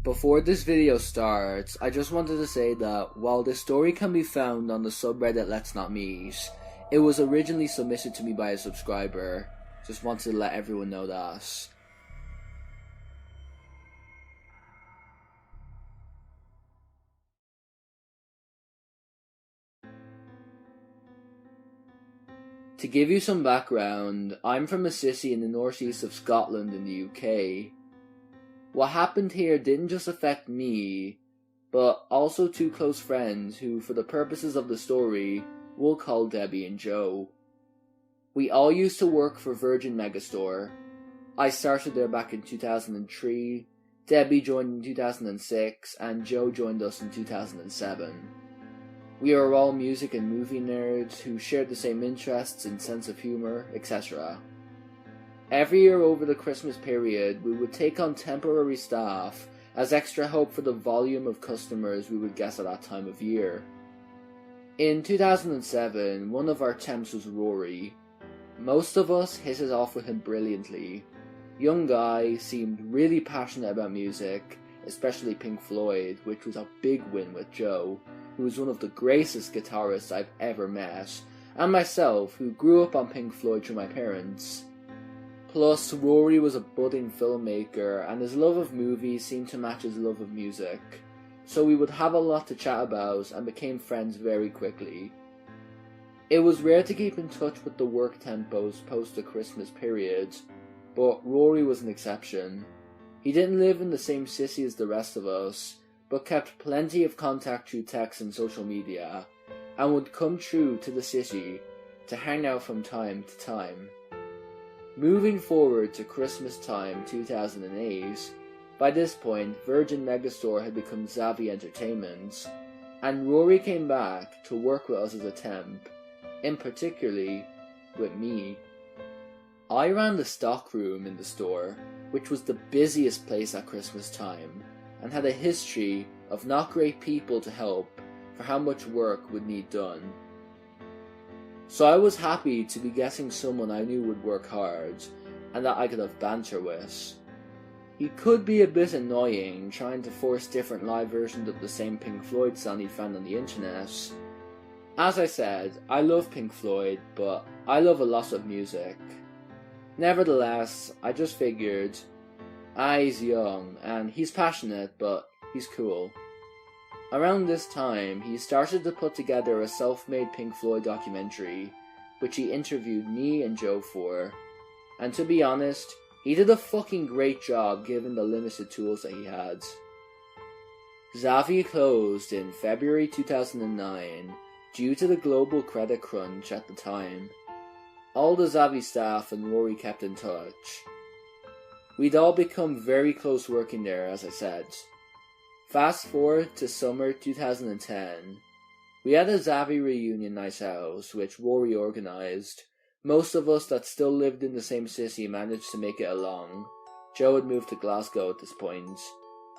Before this video starts, I just wanted to say that while this story can be found on the subreddit Let's Not Meet, it was originally submitted to me by a subscriber. Just wanted to let everyone know that. To give you some background, I'm from a city in the northeast of Scotland in the UK. What happened here didn't just affect me, but also two close friends who, for the purposes of the story, we'll call Debbie and Joe. We all used to work for Virgin Megastore. I started there back in 2003, Debbie joined in 2006, and Joe joined us in 2007. We are all music and movie nerds who shared the same interests and sense of humour, etc. Every year over the Christmas period, we would take on temporary staff as extra help for the volume of customers we would get at that time of year. In 2007, one of our temps was Rory. Most of us hit it off with him brilliantly. Young guy, seemed really passionate about music, especially Pink Floyd, which was a big win with Joe, who was one of the greatest guitarists I've ever met, and myself, who grew up on Pink Floyd through my parents. Plus, Rory was a budding filmmaker, and his love of movies seemed to match his love of music, so we would have a lot to chat about and became friends very quickly. It was rare to keep in touch with the work tempos post the Christmas period, but Rory was an exception. He didn't live in the same city as the rest of us, but kept plenty of contact through text and social media, and would come through to the city to hang out from time to time. Moving forward to Christmas time 2008, by this point Virgin Megastore had become Zavvi Entertainment, and Rory came back to work with us as a temp, in particularly with me. I ran the stock room in the store, which was the busiest place at Christmas time, and had a history of not great people to help for how much work would need done. So I was happy to be getting someone I knew would work hard, and that I could have banter with. He could be a bit annoying, trying to force different live versions of the same Pink Floyd song he'd found on the internet. As I said, I love Pink Floyd, but I love a lot of music. Nevertheless, I just figured, he's young, and he's passionate, but he's cool. Around this time, he started to put together a self-made Pink Floyd documentary, which he interviewed me and Joe for, and to be honest, he did a fucking great job given the limited tools that he had. Zavvi closed in February 2009 due to the global credit crunch at the time. All the Zavvi staff and Rory kept in touch. We'd all become very close working there, as I said. Fast forward to summer 2010. We had a Zavvi reunion night out, which Rory organised. Most of us that still lived in the same city managed to make it along. Joe had moved to Glasgow at this point.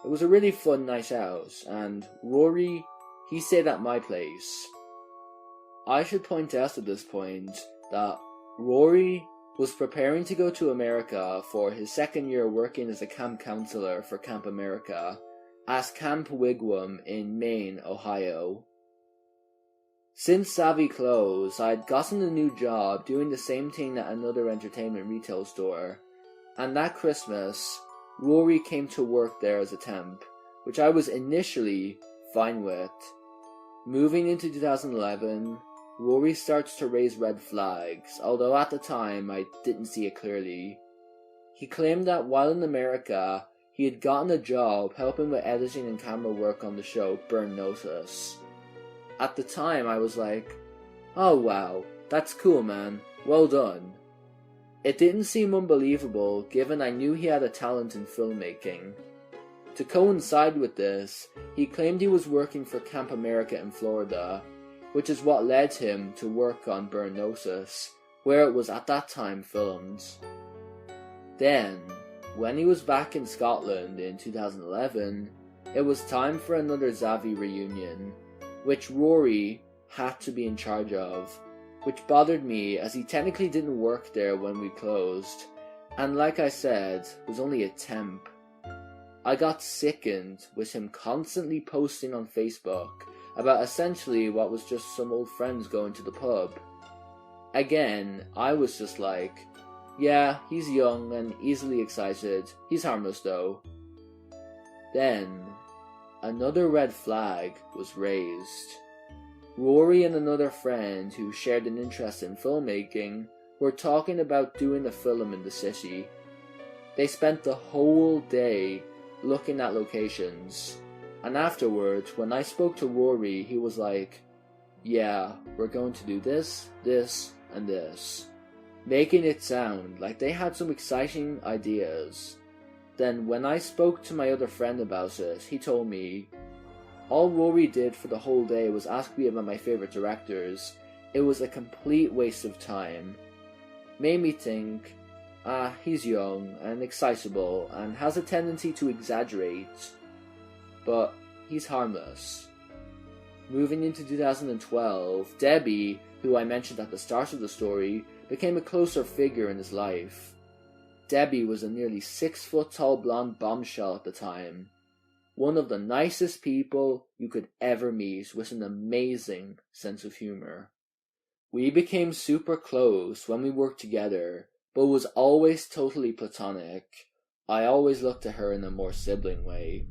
It was a really fun night out, and Rory, he stayed at my place. I should point out at this point that Rory was preparing to go to America for his second year working as a camp counselor for Camp America at Camp Wigwam in Maine, Ohio. Since Zavvi closed, I had gotten a new job doing the same thing at another entertainment retail store, and that Christmas, Rory came to work there as a temp, which I was initially fine with. Moving into 2011, Rory starts to raise red flags, although at the time I didn't see it clearly. He claimed that while in America, he had gotten a job helping with editing and camera work on the show Burn Notice. At the time I was like, oh wow, that's cool man, well done. It didn't seem unbelievable given I knew he had a talent in filmmaking. To coincide with this, he claimed he was working for Camp America in Florida, which is what led him to work on Burn Notice, where it was at that time filmed. Then, when he was back in Scotland in 2011, it was time for another Zavvi reunion, which Rory had to be in charge of, which bothered me as he technically didn't work there when we closed, and like I said, was only a temp. I got sickened with him constantly posting on Facebook about essentially what was just some old friends going to the pub. Again, I was just like, yeah, he's young and easily excited, he's harmless though. Then, another red flag was raised. Rory and another friend who shared an interest in filmmaking were talking about doing a film in the city. They spent the whole day looking at locations, and afterwards, when I spoke to Rory, he was like, yeah, we're going to do this, this, and this, making it sound like they had some exciting ideas. Then when I spoke to my other friend about it, he told me, all Rory did for the whole day was ask me about my favourite directors. It was a complete waste of time. Made me think, he's young and excitable and has a tendency to exaggerate, but he's harmless. Moving into 2012, Debbie, who I mentioned at the start of the story, became a closer figure in his life. Debbie was a nearly 6-foot-tall blonde bombshell at the time. One of the nicest people you could ever meet with an amazing sense of humor. We became super close when we worked together, but was always totally platonic. I always looked at her in a more sibling way.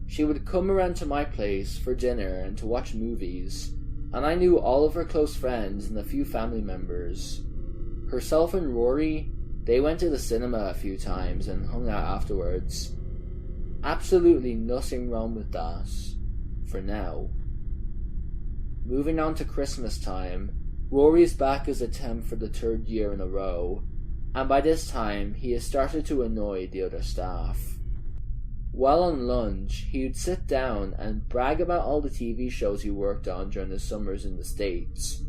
She would come around to my place for dinner and to watch movies, and I knew all of her close friends and a few family members. Herself and Rory, they went to the cinema a few times and hung out afterwards. Absolutely nothing wrong with that, for now. Moving on to Christmas time, Rory is back as a temp for the 3rd year in a row, and by this time he has started to annoy the other staff. While on lunch, he would sit down and brag about all the TV shows he worked on during his summers in the States.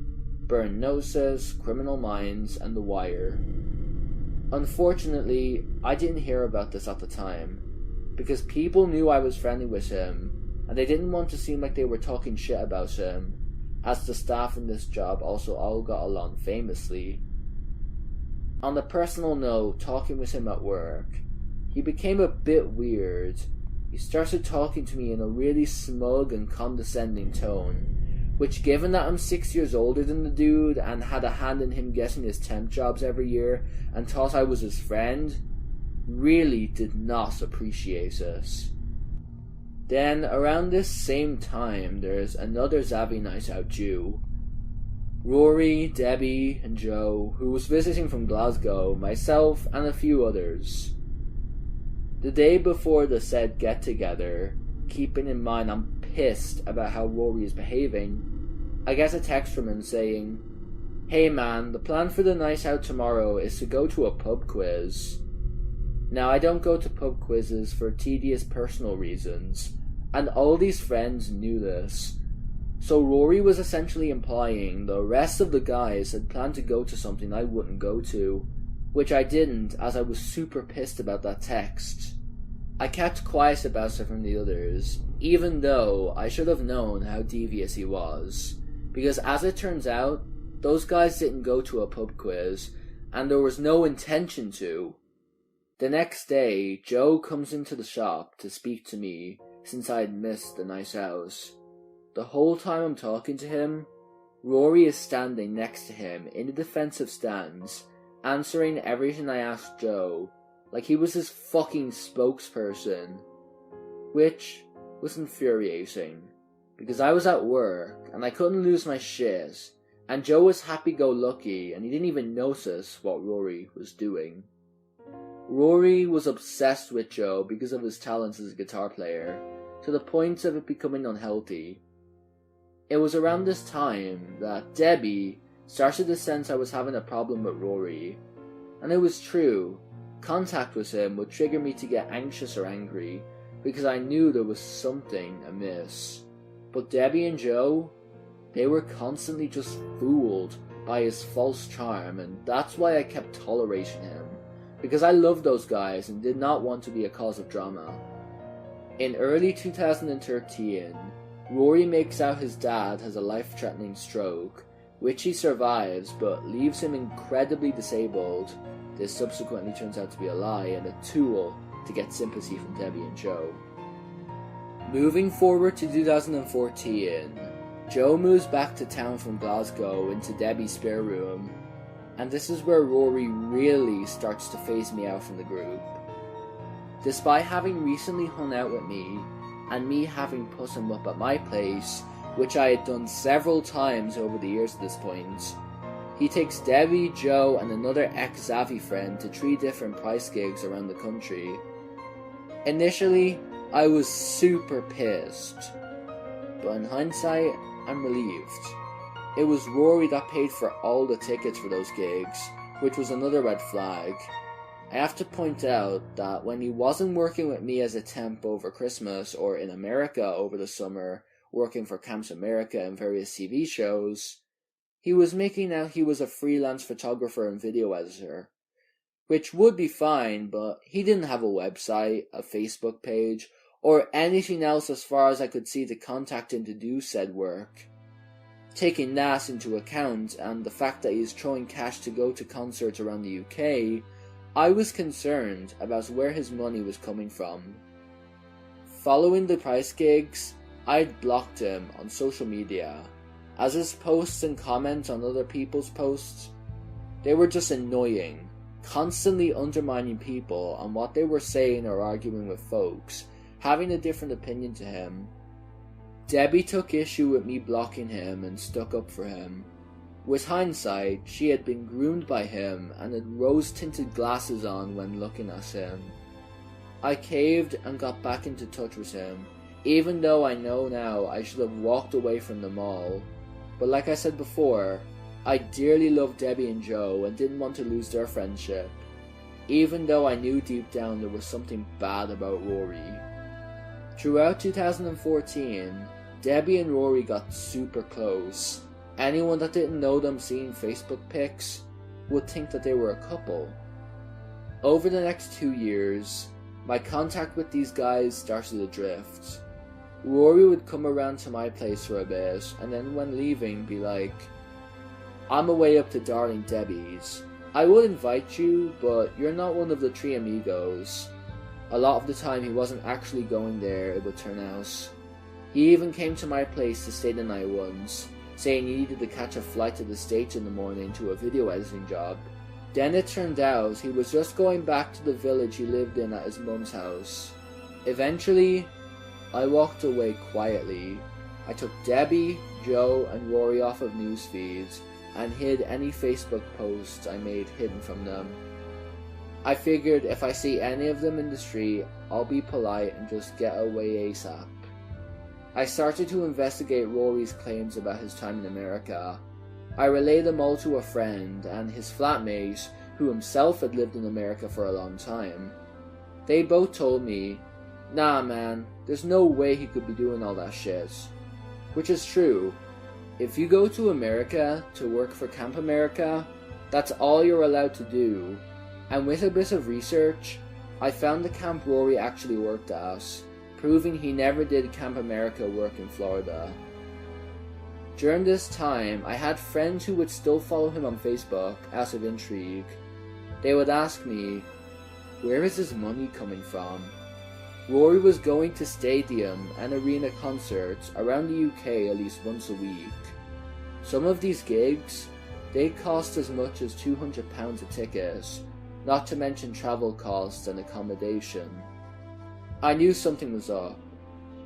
Burn Notice, Criminal Minds, and The Wire. Unfortunately, I didn't hear about this at the time, because people knew I was friendly with him, and they didn't want to seem like they were talking shit about him, as the staff in this job also all got along famously. On a personal note, talking with him at work, he became a bit weird. He started talking to me in a really smug and condescending tone, which, given that I'm 6 years older than the dude and had a hand in him getting his temp jobs every year and thought I was his friend, really did not appreciate it. Then, around this same time, there's another Zavvi night out due. Rory, Debbie, and Joe, who was visiting from Glasgow, myself, and a few others. The day before the said get-together, keeping in mind I'm pissed about how Rory is behaving, I get a text from him saying, "Hey man, the plan for the night out tomorrow is to go to a pub quiz." Now, I don't go to pub quizzes for tedious personal reasons, and all these friends knew this. So Rory was essentially implying the rest of the guys had planned to go to something I wouldn't go to, which I didn't, as I was super pissed about that text. I kept quiet about it from the others, even though I should have known how devious he was, because as it turns out, those guys didn't go to a pub quiz, and there was no intention to. The next day, Joe comes into the shop to speak to me, since I had missed the night out. The whole time I'm talking to him, Rory is standing next to him in the defensive stance, answering everything I asked Joe, like he was his fucking spokesperson. Which was infuriating, because I was at work, and I couldn't lose my shit, and Joe was happy-go-lucky, and he didn't even notice what Rory was doing. Rory was obsessed with Joe because of his talents as a guitar player, to the point of it becoming unhealthy. It was around this time that Debbie started to sense I was having a problem with Rory, and it was true. Contact with him would trigger me to get anxious or angry, because I knew there was something amiss. But Debbie and Joe, they were constantly just fooled by his false charm, and that's why I kept tolerating him, because I loved those guys and did not want to be a cause of drama. In early 2013, Rory makes out his dad has a life-threatening stroke, which he survives but leaves him incredibly disabled. This subsequently turns out to be a lie and a tool to get sympathy from Debbie and Joe. Moving forward to 2014, Joe moves back to town from Glasgow into Debbie's spare room, and this is where Rory really starts to phase me out from the group. Despite having recently hung out with me, and me having put him up at my place, which I had done several times over the years at this point, he takes Debbie, Joe, and another ex-Zavvi friend to 3 different price gigs around the country. Initially, I was super pissed, but in hindsight, I'm relieved. It was Rory that paid for all the tickets for those gigs, which was another red flag. I have to point out that when he wasn't working with me as a temp over Christmas or in America over the summer, working for Camps America and various TV shows, he was making out he was a freelance photographer and video editor, which would be fine, but he didn't have a website, a Facebook page, or anything else as far as I could see to contact him to do said work. Taking that into account, and the fact that he is throwing cash to go to concerts around the UK, I was concerned about where his money was coming from. Following the price gigs, I'd blocked him on social media, as his posts and comments on other people's posts, they were just annoying, constantly undermining people on what they were saying or arguing with folks, having a different opinion to him. Debbie took issue with me blocking him and stuck up for him. With hindsight, she had been groomed by him and had rose-tinted glasses on when looking at him. I caved and got back into touch with him, even though I know now I should have walked away from them all. But like I said before, I dearly loved Debbie and Joe and didn't want to lose their friendship, even though I knew deep down there was something bad about Rory. Throughout 2014, Debbie and Rory got super close. Anyone that didn't know them seeing Facebook pics would think that they were a couple. Over the next 2 years, my contact with these guys started to drift. Rory would come around to my place for a bit, and then when leaving be like, "I'm away up to darling Debbie's. I would invite you, but you're not one of the 3 amigos." A lot of the time he wasn't actually going there, it would turn out. He even came to my place to stay the night once, saying he needed to catch a flight to the States in the morning to a video editing job. Then it turned out he was just going back to the village he lived in at his mum's house. Eventually, I walked away quietly. I took Debbie, Joe, and Rory off of news feeds and hid any Facebook posts I made hidden from them. I figured if I see any of them in the street, I'll be polite and just get away ASAP. I started to investigate Rory's claims about his time in America. I relayed them all to a friend and his flatmate, who himself had lived in America for a long time. They both told me, "Nah man, there's no way he could be doing all that shit." Which is true. If you go to America to work for Camp America, that's all you're allowed to do. And with a bit of research, I found the camp Rory actually worked at, proving he never did Camp America work in Florida. During this time, I had friends who would still follow him on Facebook out of intrigue. They would ask me, where is his money coming from? Rory was going to stadium and arena concerts around the UK at least once a week. Some of these gigs, they cost as much as £200 a ticket, not to mention travel costs and accommodation. I knew something was up.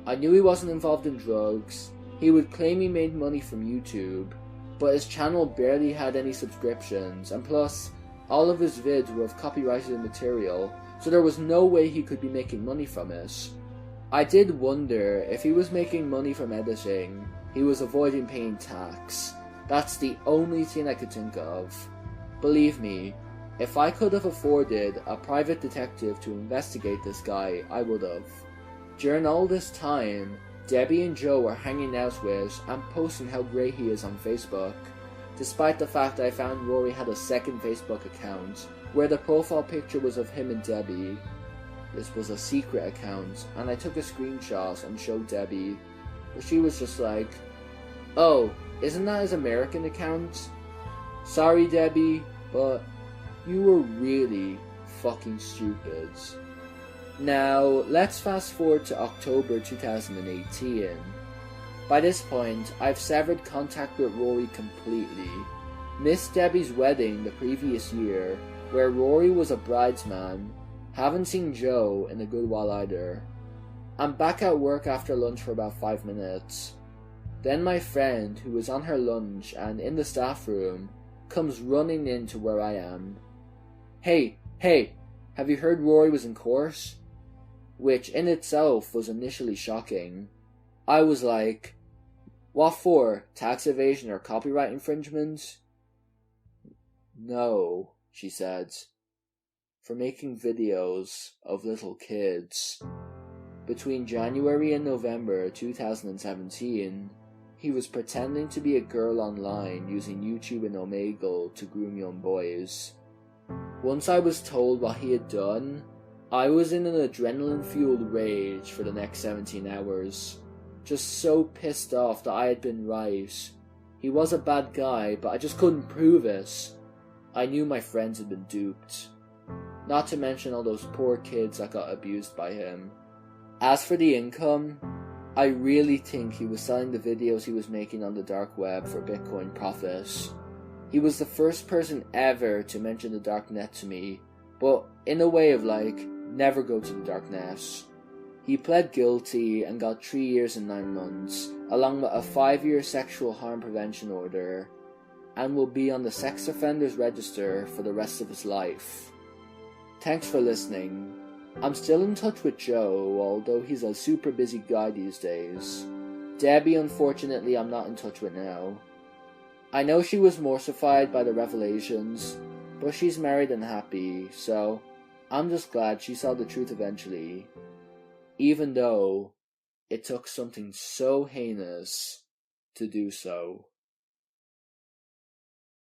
I knew he wasn't involved in drugs. He would claim he made money from YouTube, but his channel barely had any subscriptions, and plus, all of his vids were of copyrighted material, so there was no way he could be making money from it. I did wonder if he was making money from editing, he was avoiding paying tax. That's the only thing I could think of. Believe me, if I could have afforded a private detective to investigate this guy, I would have. During all this time, Debbie and Joe were hanging out with and posting how great he is on Facebook, despite the fact I found Rory had a second Facebook account, where the profile picture was of him and Debbie. This was a secret account, and I took a screenshot and showed Debbie, but she was just like, "Oh, isn't that his American account? Sorry Debbie, but you were really fucking stupid." Now, let's fast forward to October 2018. By this point, I've severed contact with Rory completely. Missed Debbie's wedding the previous year, where Rory was a bridesman. Haven't seen Joe in a good while either. I'm back at work after lunch for about 5 minutes. Then my friend, who was on her lunch and in the staff room, comes running into where I am. Hey, have you heard Rory was in court? Which in itself was initially shocking. I was like, what for? Tax evasion or copyright infringement? No, she said. For making videos of little kids. Between January and November 2017, he was pretending to be a girl online using YouTube and Omegle to groom young boys. Once I was told what he had done, I was in an adrenaline-fueled rage for the next 17 hours. Just so pissed off that I had been right. He was a bad guy, but I just couldn't prove it. I knew my friends had been duped. Not to mention all those poor kids that got abused by him. As for the income, I really think he was selling the videos he was making on the dark web for Bitcoin profit. He was the first person ever to mention the darknet to me, but in a way of like, never go to the darknet. He pled guilty and got 3 years and 9 months, along with a 5-year sexual harm prevention order, and will be on the sex offenders register for the rest of his life. Thanks for listening. I'm still in touch with Joe, although he's a super busy guy these days. Debbie, unfortunately, I'm not in touch with now. I know she was mortified by the revelations, but she's married and happy, so I'm just glad she saw the truth eventually, even though it took something so heinous to do so.